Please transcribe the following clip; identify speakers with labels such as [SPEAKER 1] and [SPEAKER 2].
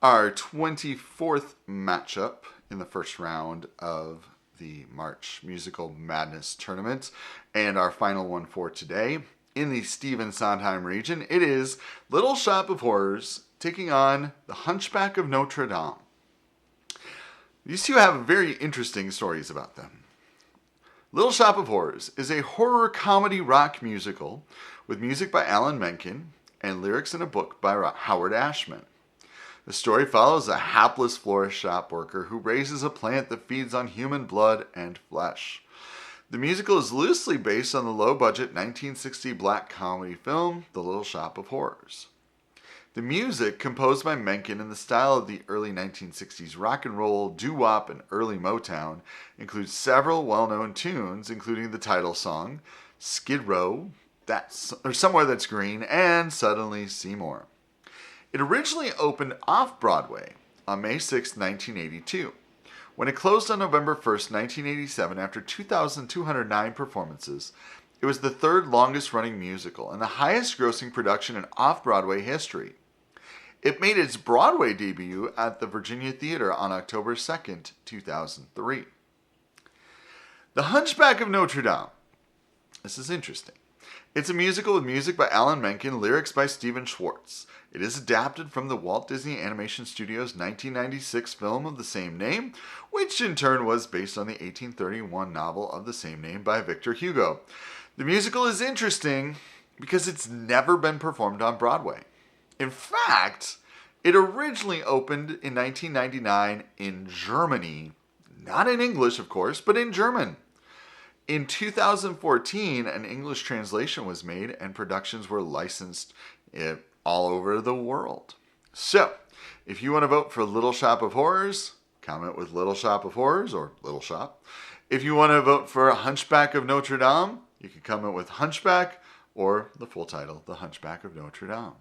[SPEAKER 1] Our 24th matchup in the first round of the March Musical Madness Tournament, and our final one for today in the Stephen Sondheim region, it is Little Shop of Horrors taking on The Hunchback of Notre Dame. These two have very interesting stories about them. Little Shop of Horrors is a horror comedy rock musical with music by Alan Menken and lyrics in a book by Howard Ashman. The story follows a hapless florist shop worker who raises a plant that feeds on human blood and flesh. The musical is loosely based on the low-budget 1960 black comedy film The Little Shop of Horrors. The music, composed by Menken in the style of the early 1960s rock and roll, doo-wop, and early Motown, includes several well-known tunes, including the title song, Skid Row, Somewhere That's Green, and Suddenly Seymour. It originally opened off-Broadway on May 6, 1982. When it closed on November 1, 1987, after 2,209 performances, it was the third longest-running musical and the highest-grossing production in off-Broadway history. It made its Broadway debut at the Virginia Theater on October 2, 2003. The Hunchback of Notre Dame. This is interesting. It's a musical with music by Alan Menken, lyrics by Stephen Schwartz. It is adapted from the Walt Disney Animation Studios' 1996 film of the same name, which in turn was based on the 1831 novel of the same name by Victor Hugo. The musical is interesting because it's never been performed on Broadway. In fact, it originally opened in 1999 in Germany, not in English, of course, but in German. In 2014, an English translation was made and productions were licensed all over the world. So, if you want to vote for Little Shop of Horrors, comment with Little Shop of Horrors or Little Shop. If you want to vote for Hunchback of Notre Dame, you can comment with Hunchback or the full title, The Hunchback of Notre Dame.